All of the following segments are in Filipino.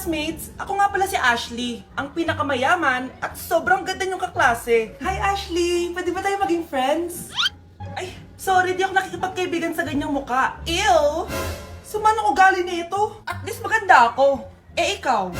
classmates! Ako nga pala si Ashley, ang pinakamayaman at sobrang ganda niyong kaklase. Hi Ashley! Pwede ba tayo maging friends? Ay, sorry, di ako nakikipagkaibigan sa ganyang muka. Ew! Suman ang ugali nito. At least maganda ako. Eh ikaw?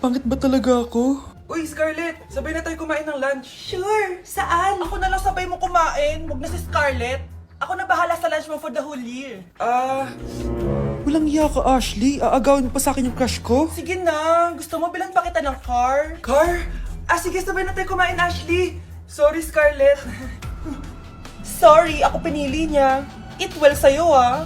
Pangit ba talaga ako? Uy, Scarlett! Sabay na tayo kumain ng lunch. Sure! Saan? Ako na lang sabay mo kumain. Huwag na si Scarlett. Ako na bahala sa lunch mo for the whole year. Walang iya ka, Ashley. Aagawin mo pa sa akin yung crush ko? Sige na. Gusto mo bilan pa kita ng car? Car? Sige, sabay na tayo kumain, Ashley. Sorry, Scarlett. Sorry, ako pinili niya. Eat well sa'yo, ah.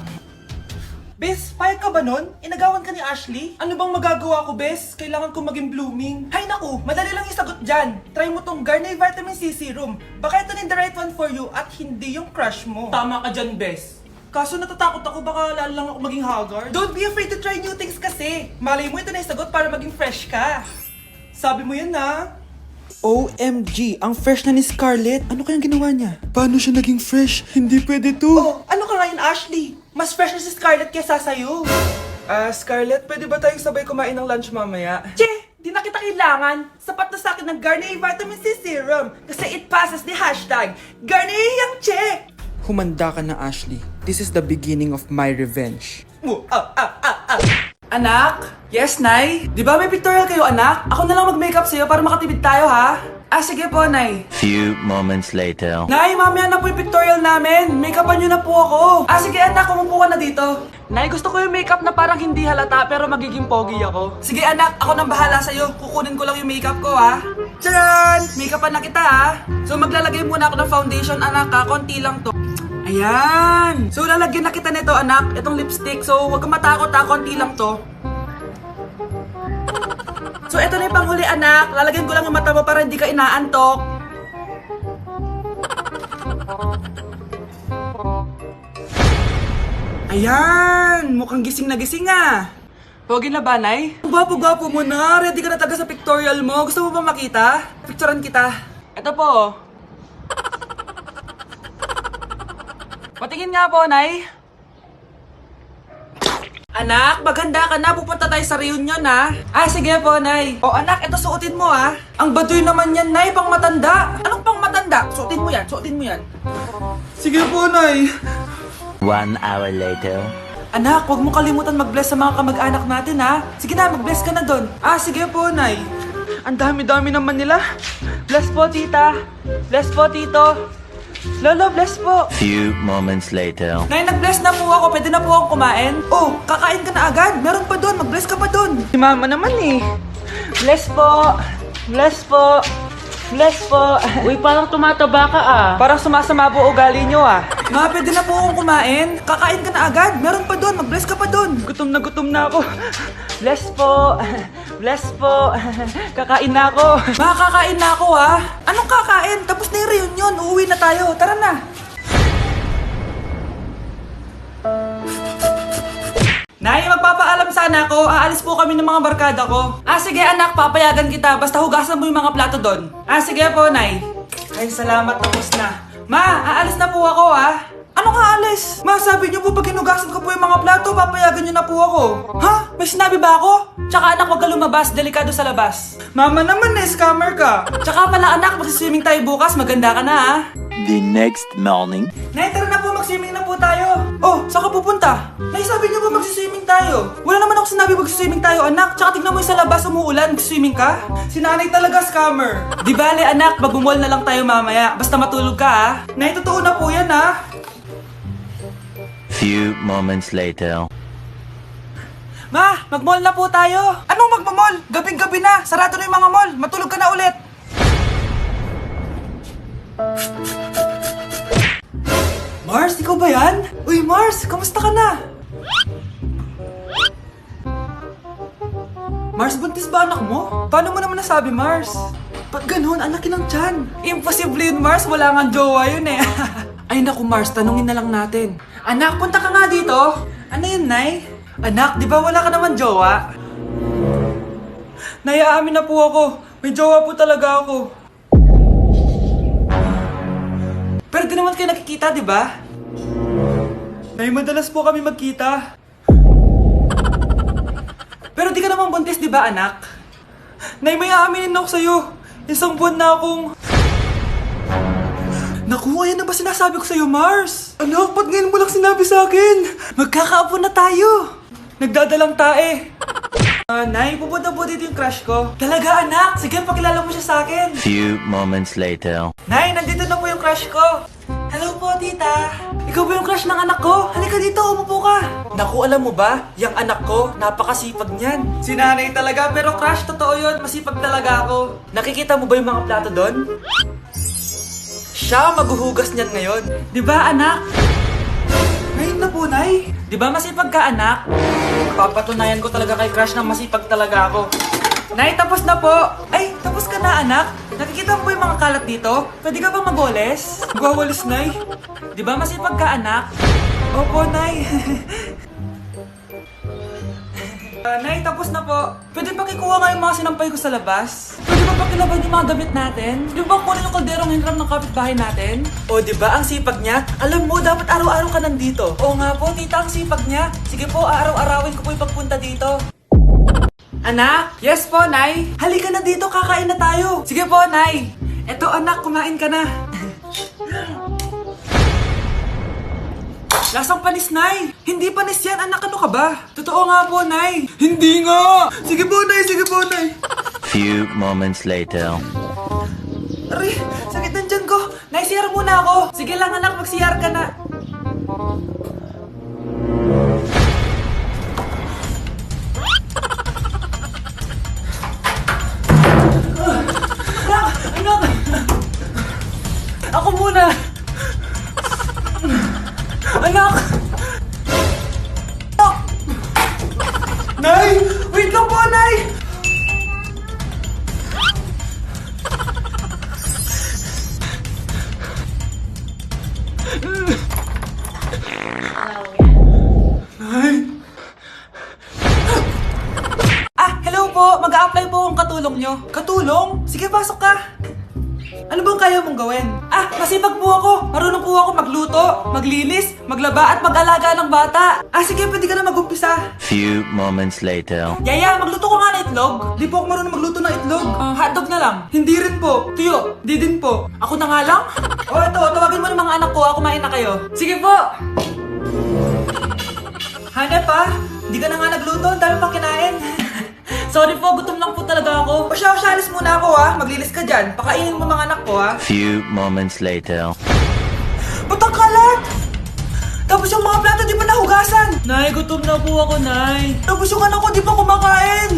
Bes, payag ka ba nun? Inagawan ka ni Ashley? Ano bang magagawa ko, Bes? Kailangan ko maging blooming. Hay naku, madali lang yung sagot dyan. Try mo tong Garnier Vitamin C Serum. Baka ito na the right one for you at hindi yung crush mo. Tama ka dyan, Bes. Kaso natatakot ako baka lalo lang ako maging haggard. Don't be afraid to try new things kasi. Malay mo ito na yung sagot para maging fresh ka. Sabi mo yun na. OMG, ang fresh na ni Scarlett. Ano kayang ginawa niya? Paano siya naging fresh? Hindi pwede to. Oh, ano ka ngayon, Ashley? Mas fresh na si Scarlett kesa sa'yo. Scarlett, pwede ba tayong sabay kumain ng lunch mamaya? Che, di na kita kailangan. Sapat na sa akin ng Garnier Vitamin C Serum. Kasi it passes the hashtag Garnier yang check. Humanda ka na, Ashley. This is the beginning of my revenge. Anak? Yes, Nay? Di ba may pictorial kayo, anak? Ako na lang mag-makeup sa'yo para makatipid tayo, ha? Sige po, Nay. Few moments later. Nay, mamaya na po yung pictorial namin. Make-upan nyo na po ako. Sige, anak, umupo ka na dito. Nay, gusto ko yung makeup na parang hindi halata pero magiging pogi ako. Sige, anak, ako nang bahala sa'yo. Kukunin ko lang yung makeup ko, ha? Tcharan! Make-upan na kita, ha? So, maglalagay muna ako ng foundation, anak, ha? Konti lang to. Ayan! So, lalagyan na kita nito, anak. Itong lipstick. So, huwag kang matakot, ha? Konti lang to. So, ito na yung panghuli, anak. Lalagyan ko lang yung mata mo para hindi ka inaantok. Ayan! Mukhang gising na gising, ah. Pogi na ba, Nay? Gwapo-gwapo mo na. Ready ka na talaga sa pictorial mo. Gusto mo ba makita? Picturean kita. Ito po. Patingin nga po, Nay. Anak, maganda ka na. Pupunta tayo sa reunion, ha? Sige po, Nay. Anak, ito suotin mo, ha? Ang baduy naman yan, Nay. Pang matanda. Anong pang matanda? Suotin mo yan, suotin mo yan. Sige po, Nay. 1 hour later. Anak, huwag mo kalimutan mag-bless sa mga kamag-anak natin, ha? Sige na, mag-bless ka na doon. Sige po, Nay. Ang dami-dami naman nila. Bless po, tita. Bless po, tito. Lolo, bless po. Few moments later. Nay, nag-bless na po ako. Pwede na po akong kumain. Kakain ka na agad. Meron pa doon. Mag-bless ka pa doon. Si Mama naman eh. Bless po. Bless po. Bless po. Uy, parang tumataba ka ah. Parang sumasama po ugali nyo, ah. Ma, pwede na po akong kumain. Kakain ka na agad. Meron pa doon. Mag-bless ka pa doon. Gutom na ako. Bless po. Bless po. Kakain na ako. Ma, kakain na ako, ha? Anong kakain? Tapos na yung reunion. Uuwi na tayo. Tara na. Nay, magpapaalam sana ako. Aalis po kami ng mga barkada ko. Sige anak, papayagan kita. Basta hugasan mo yung mga plato doon. Sige po, Nay. Ay, salamat. Tapos na. Ma, aalis na po ako, ha? Anong aalis? Ma, sabi niyo po pag hinugasan ko po yung mga plato, papayagan niyo na po ako. Ha? May sinabi ba ako? Tsaka anak, huwag ka lumabas. Delikado sa labas. Mama naman, scammer ka. Tsaka pala anak, magsiswimming tayo bukas. Maganda ka na, ha? The next morning. Nay, tara na po, magswimming na po tayo. Saan ka pupunta? Nay, sabi niyo ba magsiswimming tayo? Wala naman ako sinabi magsiswimming tayo, anak. Tsaka tignan mo yung sa labas, umuulan, magsiswimming ka? Si nanay talaga, scammer. Di bale, anak, magbumol na lang tayo mamaya. Basta matulog ka, ha? Nay, totoo na po yan, ha? Few moments later. Ma, mag-mall na po tayo. Anong mag-mall? Gabing-gabi na. Sarado na yung mga mall. Matulog ka na ulit. Mars, ikaw ba yan? Uy, Mars, kamusta ka na? Mars, buntis ba anak mo? Paano mo naman nasabi, Mars? Ba't ganun? Ang laki ng tiyan. Imposible yun, Mars. Wala nga jowa yun eh. Ay naku, Mars, tanungin na lang natin. Anak, punta ka nga dito. Ano yun, Nay? Anak, di ba wala ka naman jowa? Nay, aamin na po ako. May jowa po talaga ako. Pero di naman kayo nakikita, di ba? Nay, madalas po kami magkita. Pero di ka naman buntis, di ba anak? Nay, may aaminin ako sa'yo. Isang buwan na akong... Naku, ayan na ba sinasabi ko sa'yo, Mars? Anak, ba't ngayon mo lang sinabi sa akin? Magkakaapo na tayo. Nagdadalang tae. Nay, pupunta po dito yung crush ko. Talaga, anak? Sige, pakilala mo siya sa akin. Few moments later. Nay, nandito na po yung crush ko. Hello po, tita. Ikaw ba yung crush ng anak ko? Halika dito, umupo ka. Naku, alam mo ba? Yung anak ko, napakasipag niyan. Si nanay talaga, pero crush, totoo yun. Masipag talaga ako. Nakikita mo ba yung mga plato doon? Siya maghuhugas niyan ngayon. Di ba, anak? Ngayon na po, Nay. Di ba masipag ka, anak? Papatunayan ko talaga kay crush na masipag talaga ako. Nay, tapos na po. Ay, tapos ka na, anak. Nakikita mo ba yung mga kalat dito? Pwede ka bang magwalis? Magwawalis, Nay. Di ba masipag ka, anak? Opo, Nay. Nay, tapos na po. Pwede pa kikuha nga yung mga sinampay ko sa labas? Pwede ba pakilaban yung mga damit natin? Di ba kunin yung kalderong hinram ng kapitbahay natin? O, di ba ang sipag niya? Alam mo, dapat araw-araw ka nandito. Oo nga po, tita, ang sipag niya. Sige po, araw-arawin ko po yung pagpunta dito. Anak? Yes po, Nay. Halika na dito, kakain na tayo. Sige po, Nay. Eto, anak, kumain ka na. Lasang panis, Nay! Hindi panis yan, anak, ano ka ba? Totoo nga po, Nay! Hindi nga! Sige po, Nay! Sige po, Nay! Few moments later. Aray! Sakit ng tiyan ko! Nay, CR muna ako! Sige lang, anak, mag-CR ka na! Anak! Anak! Ako muna! Anak! Anak! Nay! Wait lang po, Nay! Nay! Hello po! Mag-a-apply po akong katulong nyo. Katulong? Sige, pasok ka! Ano bang kaya mong gawin? Masipag po ako. Marunong po ako magluto, maglinis, maglaba at mag-alaga ng bata. Sige, pwede ka na mag-umpisa. Few moments later. Yaya, magluto ko nga ng itlog. Di po ako marunong magluto ng itlog. Hotdog na lang. Hindi rin po. Tuyo, di din po. Ako na nga lang? Ito, tawagin mo ng mga anak ko. Kumain na kayo. Sige po. Hanep Di ka na nga nagluto. Ang dami pang kinain. Sorry po, gutom lang po talaga ako. O siya, alis muna ako Maglilis ka dyan. Pakainin mo mga anak ko Few moments later. Ba't ang kalat? Tapos yung mga plato di pa nahugasan. Nay, gutom na po ako, Nay. Tapos yung anak ko di pa kumakain.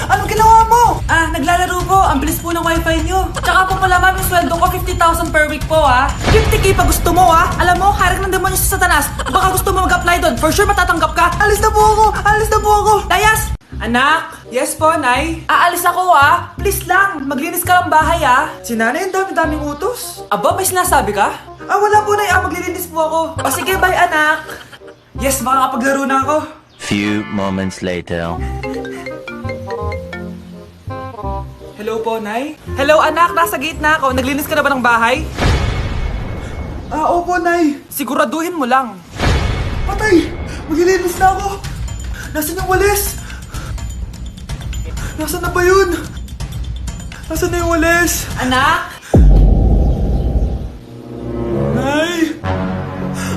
Anong ginawa mo? Naglalaro po. Ang bilis po ng wifi nyo. Tsaka po pala ma'am, yung sweldo ko 50,000 per week po 50k pa gusto mo Alam mo, harik ng demonyo sa Satanas. Baka gusto mo mag-apply doon. For sure matatanggap ka. Alis na po ako. Alis na po ako. Layas! Anak! Yes po, Nay? Aalis ako Please lang, maglinis ka ng bahay Si nanay, ang dami-daming utos. Aba, may sinasabi ka? Wala po, Nay. Maglilinis po ako. O sige, bye, anak. Yes, makakapaglaro na ako. Few moments later. Hello po, Nay? Hello, anak. Nasa gate na ako. Naglinis ka na ba ng bahay? Opo, Nay. Siguraduhin mo lang. Patay! Maglilinis na ako. Nasaan yung walis? Nasaan na ba yun? Nasaan na yung walis? Anak? Nay!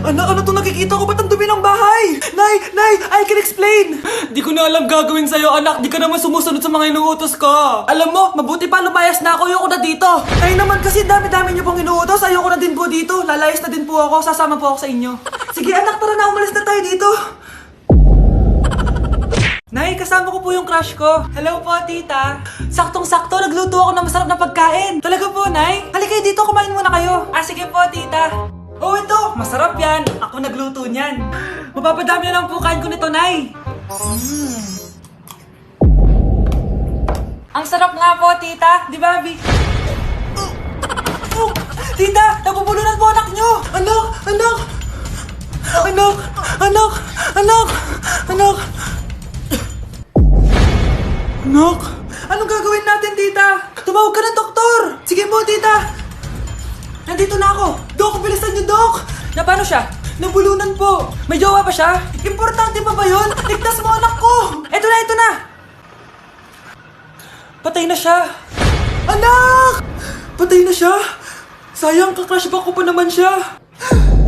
Anak, ano itong nakikita ko? Ba't ang dumi ng bahay? Nay! I can explain! Di ko na alam gagawin sa'yo, anak. Di ka naman sumusunod sa mga inuutos ko. Alam mo, mabuti pa lumayas na ako. Ayoko na dito. Nay naman kasi dami-dami niyo pong inuutos. Ayoko na din po dito. Lalayas na din po ako. Sasama po ako sa inyo. Sige, anak, tara na. Umalis na tayo dito. Nay, kasama ko po yung crush ko. Hello po, tita. Saktong-sakto, nagluto ako ng masarap na pagkain. Talaga po, Nay? Halika dito, kumain muna kayo. Sige po, tita. Ito, masarap yan. Ako nagluto niyan. Mapapadami na lang po kain ko nito, Nay. Ang sarap nga po, tita. Di ba, Bi? Tita, nabubulunan po anak nyo. Anak! Anak! Anong gagawin natin, tita? Tumawag ka ng doktor! Sige po, tita! Nandito na ako! Dok, bilisan niyo, Dok! Na paano siya? Nabulunan po. May jowa ba siya? Importante pa ba yun? Ligtas mo anak ko. Eto na, eto na. Patay na siya. Anak! Patay na siya. Sayang, ka-crushback ko pa naman siya.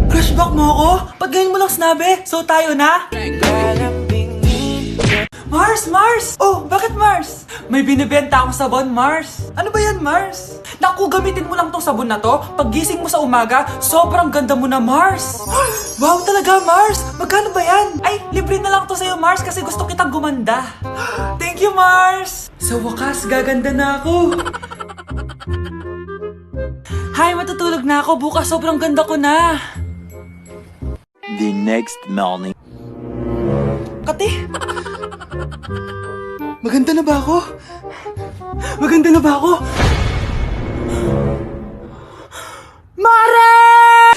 Crushback mo ako? Pag ganyan mo lang sinabi, so tayo na? Mars! Mars! Oh, bakit Mars? May binibenta akong sabon, Mars. Ano ba yan, Mars? Naku, gamitin mo lang tong sabon na to. Pag gising mo sa umaga, sobrang ganda mo na, Mars. Wow, talaga, Mars. Magkano ba yan? Ay, libre na lang to sa'yo, Mars, kasi gusto kitang gumanda. Thank you, Mars. Sa wakas, gaganda na ako. Hay, matutulog na ako. Bukas, sobrang ganda ko na. The next morning. Kati! Maganda na ba ako? Maganda na ba ako? Mare!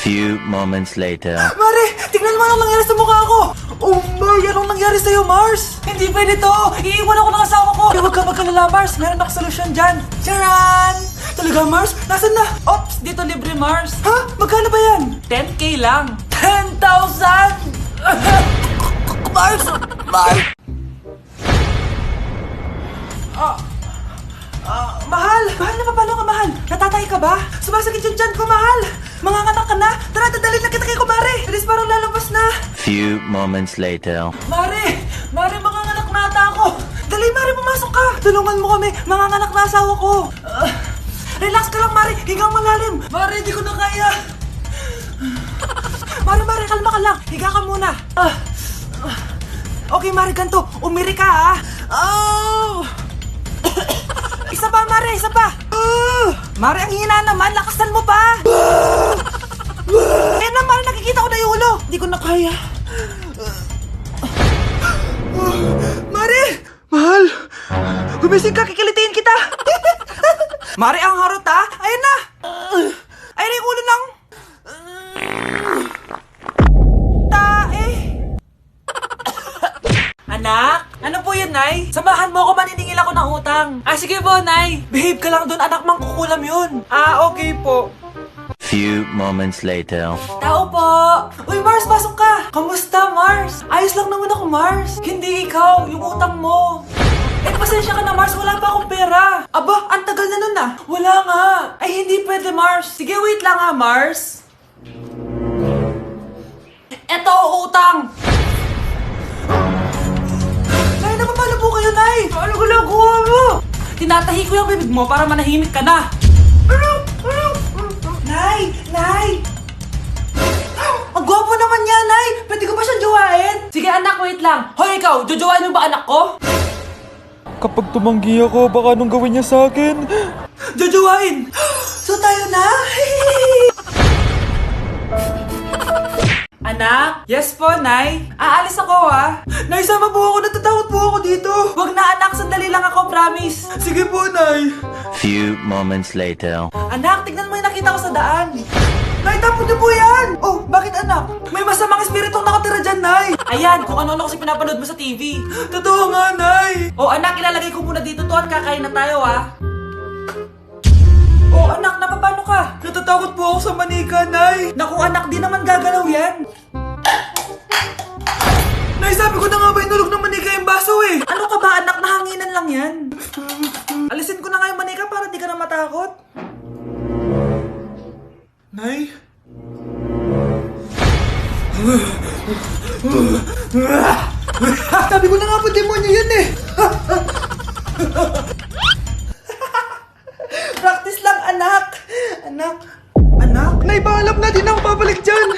Few moments later. Mare! Tignan mo anong nangyari sa mukha ko! Oh my! Anong nangyari sa'yo, Mars? Hindi pwede to! Iiwan ako ng asawa ko! Huwag ka magkalala, Mars! Meron akong solusyon dyan! Charan! Talaga, Mars? Nasaan na? Ops! Dito libre, Mars! Ha? Magkano ba yan? 10K lang! 10,000! Mars! Mars! Mahal! Mahal na paano ka, mahal? Natatay ka ba? Sumasakit yung tiyan ko, mahal! Manganganak ka na? Tara, dadalhin na kita kay kumare! Bilis parang lalabas na! Few moments later. Mare! Mare, manganganak na ata ako! Dali, Mare, pumasok ka! Tulungan mo kami! Manganganak na asawa ko! Relax ka lang, Mare! Higang malalim! Mare, di ko na kaya! Mare, kalma ka lang! Higa ka muna! Okay, Mare, ganito! Umiri ka, ha? Oh! Isa pa, Mare! Isa pa! Mare, ang hina naman! Lakasan mo pa! Eh na, Mare! Nakikita ko na yung ulo! Di ko na kaya! Mare! Mahal! Gumising ka! Kikilitiin kita! Mare, ang harot, ha? Ayun na! Ayun na yung ulo ng... Tae! Anak? Ano po yun, Nay? Samahan mo ako, maniningil ako ng utang. Sige po, Nay. Behave ka lang doon, anak, mangkukulam yun. Okay po. Few moments later. Tao po! Uy, Mars, pasok ka! Kamusta, Mars? Ayos lang naman ako, Mars. Hindi ikaw, yung utang mo. Pasensya ka na, Mars. Wala pa akong pera. Aba, ang tagal na nun, ah. Wala nga. Ay, hindi pwede, Mars. Sige, wait lang, ha, Mars. Eto, utang! Nay, napapalo po kayo, Nay! Ano ginagawa mo? Tinatahi ko yung bibig mo para manahimik ka na. Nay! Nay! Ang gwapo naman niya, Nay! Pwede ko ba siyang jowain? Sige, anak, wait lang. Hoy, ikaw, jojowain mo ba anak ko? Kapag tumanggi ako, baka anong gawin niya sa akin? Jojowain! So tayo na? Anak? Yes po, Nay. Aalis ako, ha? Nay, sama po ako. Natatakot po ako dito. Wag na, anak. Sandali lang ako, promise. Sige po, Nay. Few moments later. Anak, tignan mo yung nakita ko sa daan. Nay, tapon niyo po yan! Oh, bakit anak? May masamang espiritong nakatira dyan, Nay! Ayan, kung ano-ano kasi pinapanood mo sa TV. Totoo nga, Nay! Oh, anak, ilalagay ko muna dito to at kakain na tayo, ha? Oh, anak, napapano ka? Natatakot po ako sa manika, Nay! Naku, anak, di naman gagalaw yan! Nay, sabi ko na nga ba inulog ng manika yung baso, eh! Ano ka ba, anak? Nahanginan lang yan! Alisin ko na nga yung manika para di ka na matakot. Nay? Sabi ko na nga po, demonyo yun eh! Practice lang, anak! Anak? Nay, paalam na, di na ako babalik dyan!